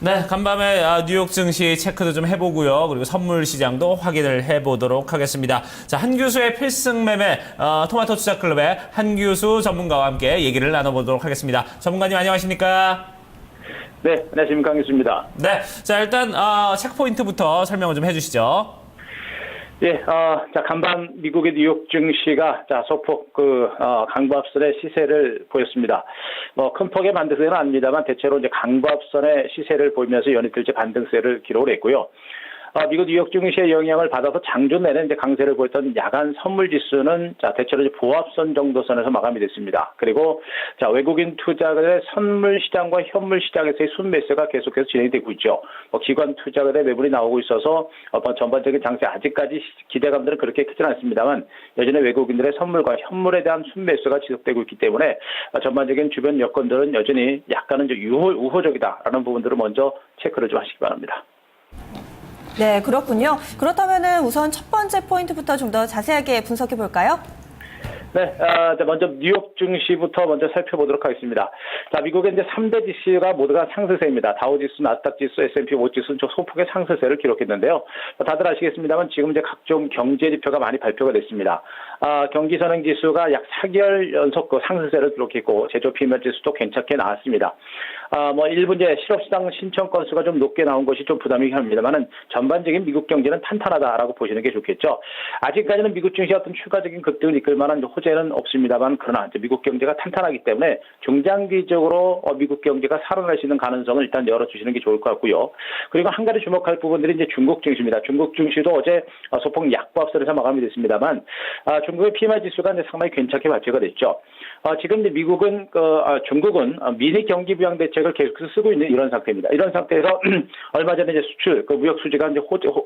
네, 간밤에 뉴욕 증시 체크도 좀 해보고요. 그리고 선물 시장도 확인을 해보도록 하겠습니다. 자, 한규수의 필승 매매 토마토 투자클럽의 한규수 전문가와 함께 얘기를 나눠보도록 하겠습니다. 전문가님 안녕하십니까? 네, 안녕하십니까, 한규수입니다. 네, 자 일단 체크 포인트부터 설명을 좀 해주시죠. 예, 자, 간밤 미국의 뉴욕 증시가 소폭 강보합선의 시세를 보였습니다. 큰 폭의 반등세는 아닙니다만 대체로 이제 강보합선의 시세를 보이면서 연이틀째 반등세를 기록을 했고요. 미국 뉴욕 증시의 영향을 받아서 장중 내내 이제 강세를 보였던 야간 선물 지수는 대체로 이제 보합선 정도 선에서 마감이 됐습니다. 그리고 외국인 투자자의 선물 시장과 현물 시장에서의 순매수가 계속해서 진행이 되고 있죠. 기관 투자자의 매물이 나오고 있어서 전반적인 장세 아직까지 기대감들은 그렇게 크지는 않습니다만 여전히 외국인들의 선물과 현물에 대한 순매수가 지속되고 있기 때문에 전반적인 주변 여건들은 여전히 약간은 좀 우호적이다라는 부분들을 먼저 체크를 좀 하시기 바랍니다. 네, 그렇군요. 그렇다면은 우선 첫 번째 포인트부터 좀 더 자세하게 분석해 볼까요? 네, 먼저 뉴욕 증시부터 먼저 살펴보도록 하겠습니다. 자, 미국의 이제 3대 지수가 모두가 상승세입니다. 다우지수, 나스닥 지수, S&P 5지수는 소폭의 상승세를 기록했는데요. 다들 아시겠습니다만 지금 이제 각종 경제 지표가 많이 발표가 됐습니다. 경기 선행 지수가 약 4개월 연속 상승세를 기록했고 제조 PMI 지수도 괜찮게 나왔습니다. 일부 이제 실업시장 신청 건수가 좀 높게 나온 것이 좀 부담이긴 합니다만은 전반적인 미국 경제는 탄탄하다라고 보시는 게 좋겠죠. 아직까지는 미국 증시 어떤 추가적인 급등을 이끌 만한 호재는 없습니다만 그러나 이제 미국 경제가 탄탄하기 때문에 중장기적으로 미국 경제가 살아날 수 있는 가능성을 일단 열어주시는 게 좋을 것 같고요. 그리고 한 가지 주목할 부분들이 이제 중국 증시입니다. 중국 증시도 어제 소폭 약보합선에서 마감이 됐습니다만 중국의 PMI 지수가 이제 상당히 괜찮게 발표가 됐죠. 지금 이제 미국은 중국은 미니 경기 부양 대책을 계속해서 쓰고 있는 이런 상태입니다. 이런 상태에서 얼마 전에 이제 수출 무역 수지가 이제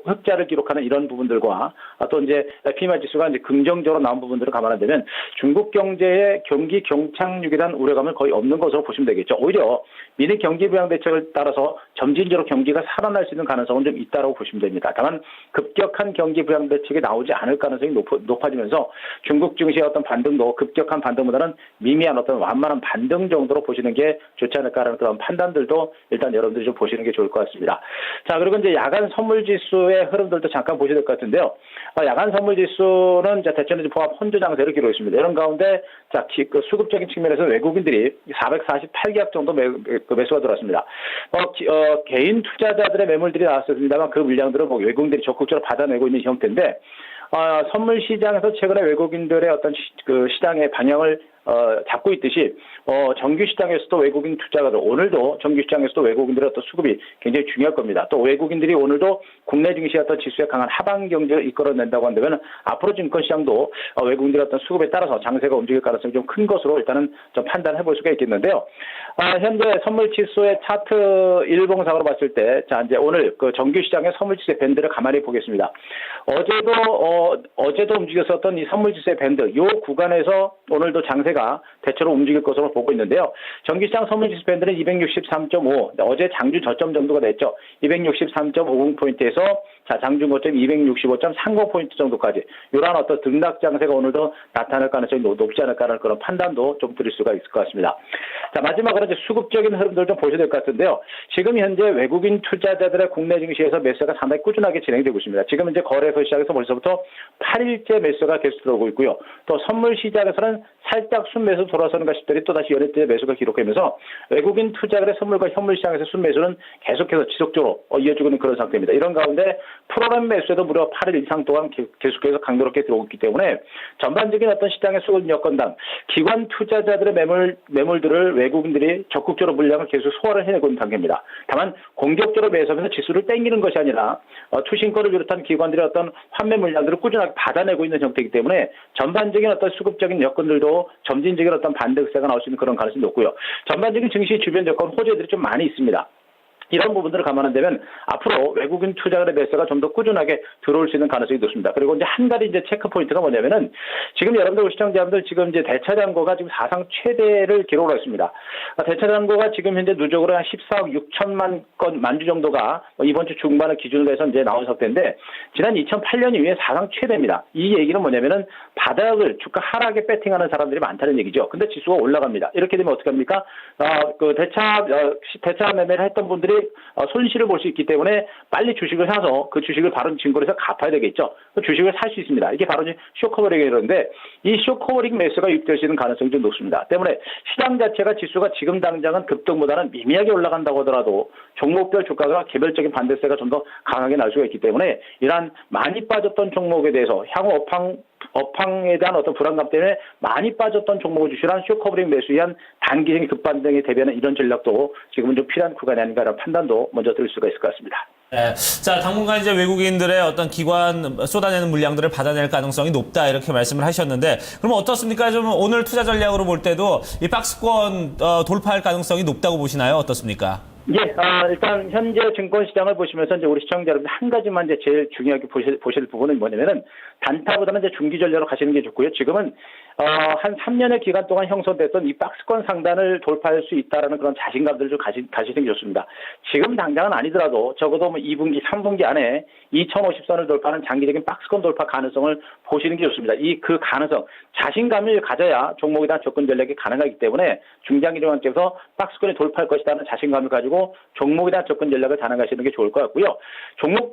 흑자를 기록하는 이런 부분들과 또 이제 PMI 지수가 이제 긍정적으로 나온 부분들을 감안한다면 중국 경제의 경기 경착륙에 대한 우려감은 거의 없는 것으로 보시면 되겠죠. 오히려 미니 경기 부양 대책을 따라서 점진적으로 경기가 살아날 수 있는 가능성은 좀 있다고 보시면 됩니다. 다만 급격한 경기 부양 대책이 나오지 않을 가능성이 높아지면서 중국 증시의 어떤 반등도 급격한 반등보다는 미미한 어떤 완만한 반등 정도로 보시는 게 좋지 않을까라는 그런 판단들도 일단 여러분들이 좀 보시는 게 좋을 것 같습니다. 자, 그리고 이제 야간 선물 지수의 흐름들도 잠깐 보셔야 될 것 같은데요. 야간 선물 지수는 대체로 포함 혼조 장세를 기록했습니다. 이런 가운데 수급적인 측면에서 외국인들이 448계약 정도 매수가 들어왔습니다. 개인 투자자들의 매물들이 나왔습니다만 그 물량들은 외국인들이 적극적으로 받아내고 있는 형태인데 선물 시장에서 최근에 외국인들의 어떤 시장의 방향을 잡고 있듯이 정규 시장에서도 외국인 투자가들 오늘도 정규 시장에서도 외국인들의 어떤 수급이 굉장히 중요할 겁니다. 또 외국인들이 오늘도 국내 증시의 어떤 지수의 강한 하방 경제를 이끌어낸다고 한다면 앞으로 증권 시장도 외국인들의 어떤 수급에 따라서 장세가 움직일 가능성이 좀 큰 것으로 일단은 좀 판단해 볼 수가 있겠는데요. 현재 선물 지수의 차트 일봉상으로 봤을 때 이제 오늘 정규 시장의 선물 지수의 밴드를 가만히 보겠습니다. 어제도 움직였었던 이 선물 지수의 밴드 이 구간에서 오늘도 장세가 대체로 움직일 것으로 보고 있는데요. 정기시장 선물지수 밴드는 263.5, 어제 장중 저점 정도가 됐죠. 263.50포인트에서 장중 고점 265.30포인트 정도까지 이러한 어떤 등락 장세가 오늘도 나타날 가능성이 높지 않을까라는 그런 판단도 좀 드릴 수가 있을 것 같습니다. 자, 마지막으로 이제 수급적인 흐름들 좀 보셔야 될 것 같은데요. 지금 현재 외국인 투자자들의 국내 증시에서 매수가 상당히 꾸준하게 진행되고 있습니다. 지금 이제 거래소 시장에서 벌써부터 8일째 매수가 계속 들어오고 있고요. 또 선물 시장에서는 살짝 순매수 돌아서는가 싶더니 또다시 연이틀 매수가 기록하면서 외국인 투자자들의 선물과 현물 시장에서 순매수는 계속해서 지속적으로 이어지고 있는 그런 상태입니다. 이런 가운데 프로그램 매수에도 무려 8일 이상 동안 계속해서 강도롭게 들어오고 있기 때문에 전반적인 어떤 시장의 수급 여건당 기관 투자자들의 매물들을 외국인들이 적극적으로 물량을 계속 소화를 해내고 있는 단계입니다. 다만 공격적으로 매수하면서 지수를 땡기는 것이 아니라 투신권을 비롯한 기관들의 어떤 환매 물량들을 꾸준하게 받아내고 있는 형태이기 때문에 전반적인 어떤 수급적인 여건들도 점진적인 어떤 반등세가 나올 수 있는 그런 가능성이 높고요. 전반적인 증시 주변 여건 호재들이 좀 많이 있습니다. 이런 부분들을 감안한다면 앞으로 외국인 투자자의 매수가 좀 더 꾸준하게 들어올 수 있는 가능성이 높습니다. 그리고 이제 한 가지 이제 체크 포인트가 뭐냐면은 지금 여러분들 시청자분들 지금 이제 대차 잔고가 지금 사상 최대를 기록을 했습니다. 대차 잔고가 지금 현재 누적으로 한 14억 6천만 건 만주 정도가 이번 주 중반을 기준으로 해서 이제 나온 상태인데 지난 2008년 이후에 사상 최대입니다. 이 얘기는 뭐냐면은 바닥을 주가 하락에 배팅하는 사람들이 많다는 얘기죠. 근데 지수가 올라갑니다. 이렇게 되면 어떻게 합니까? 대차 매매를 했던 분들이 손실을 볼 수 있기 때문에 빨리 주식을 사서 그 주식을 바로 증권에서 갚아야 되겠죠. 그 주식을 살 수 있습니다. 이게 바로 이제 쇼커버링이라는데 이 쇼커버링 매수가 유입될 수 있는 가능성이 좀 높습니다. 때문에 시장 자체가 지수가 지금 당장은 급등보다는 미미하게 올라간다고 하더라도 종목별 주가가 개별적인 반대세가 좀 더 강하게 날 수가 있기 때문에 이러한 많이 빠졌던 종목에 대해서 향후 업황에 대한 어떤 불안감 때문에 많이 빠졌던 종목을 주시한 쇼커버링 매수에 의한 단기적인 급반등에 대비하는 이런 전략도 지금은 좀 필요한 구간이 아닌가라는 판단도 먼저 들 수가 있을 것 같습니다. 네. 자, 당분간 이제 외국인들의 어떤 기관 쏟아내는 물량들을 받아낼 가능성이 높다 이렇게 말씀을 하셨는데, 그러면 어떻습니까? 좀 오늘 투자 전략으로 볼 때도 이 박스권 돌파할 가능성이 높다고 보시나요? 어떻습니까? 예, 일단 현재 증권 시장을 보시면서 이제 우리 시청자 여러분 한 가지만 이제 제일 중요하게 보실 부분은 뭐냐면은 단타보다는 이제 중기 전략으로 가시는 게 좋고요. 지금은 한 3년의 기간 동안 형성됐던 이 박스권 상단을 돌파할 수 있다라는 그런 자신감들을 좀 가시는 게 좋습니다. 지금 당장은 아니더라도 적어도 뭐 2분기, 3분기 안에 2050선을 돌파하는 장기적인 박스권 돌파 가능성을 보시는 게 좋습니다. 그 가능성, 자신감을 가져야 종목에 대한 접근 전략이 가능하기 때문에 중장기적으로 박스권이 돌파할 것이라는 자신감을 가지고 종목에 대한 접근 전략을 단행하시는 게 좋을 것 같고요.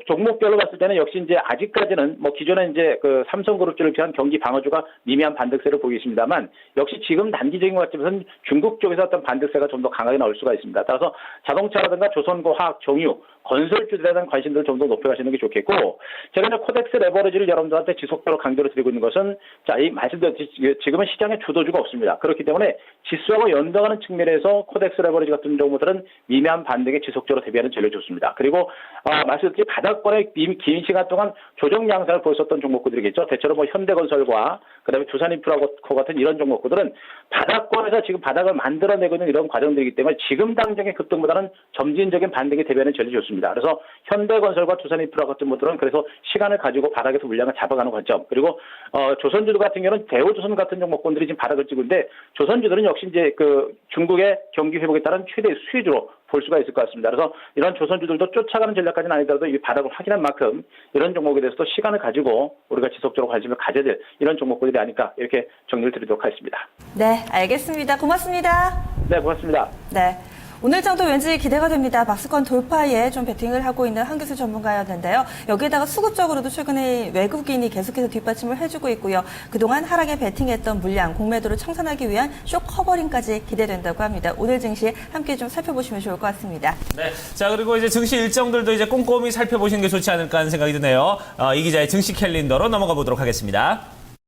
종목별로 봤을 때는 역시 이제 아직까지는 뭐 기존에 이제 그 삼성그룹주를 비롯한 경기 방어주가 미미한 반등세를 보이겠습니다만 역시 지금 단기적인 관점에서는 중국 쪽에서 어떤 반등세가 좀 더 강하게 나올 수가 있습니다. 따라서 자동차라든가 조선과학, 정유, 건설주들에 대한 관심들을 좀 더 높여가시는 게 좋겠고, 제가 이제 코덱스 레버리지를 여러분들한테 지속적으로 강조를 드리고 있는 것은, 자, 이 말씀드렸듯이 지금은 시장에 주도주가 없습니다. 그렇기 때문에 지수하고 연동하는 측면에서 코덱스 레버리지 같은 종목들은 미미한 반등에 지속적으로 대비하는 전략이 좋습니다. 그리고 말씀드렸듯이 바닥권에 긴 시간 동안 조정 양상을 보였었던 종목들이겠죠. 대체로 뭐 현대건설과 그다음에 두산인프라코 같은 이런 종목들은 바닥권에서 지금 바닥을 만들어내고 있는 이런 과정들이기 때문에 지금 당장의 급등보다는 점진적인 반등에 대비하는 전략이 좋습니다. 그래서 현대건설과 두산인프라 같은 것들은 그래서 시간을 가지고 바닥에서 물량을 잡아가는 관점. 그리고 조선주들 같은 경우는 대우조선 같은 종목군들이 지금 바닥을 찍고 있는데 조선주들은 역시 이제 그 중국의 경기 회복에 따른 최대 수혜주로 볼 수가 있을 것 같습니다. 그래서 이런 조선주들도 쫓아가는 전략까지는 아니더라도 이 바닥을 확인한 만큼 이런 종목에 대해서도 시간을 가지고 우리가 지속적으로 관심을 가져야 될 이런 종목들이 아닐까 이렇게 정리를 드리도록 하겠습니다. 네, 알겠습니다. 고맙습니다. 네, 고맙습니다. 네. 오늘 장도 왠지 기대가 됩니다. 박스권 돌파에 좀 베팅을 하고 있는 한교수 전문가였는데요. 여기에다가 수급적으로도 최근에 외국인이 계속해서 뒷받침을 해주고 있고요. 그동안 하락에 베팅했던 물량, 공매도를 청산하기 위한 쇼 커버링까지 기대된다고 합니다. 오늘 증시 함께 좀 살펴보시면 좋을 것 같습니다. 네. 자, 그리고 이제 증시 일정들도 이제 꼼꼼히 살펴보시는 게 좋지 않을까 하는 생각이 드네요. 이 기자의 증시 캘린더로 넘어가 보도록 하겠습니다.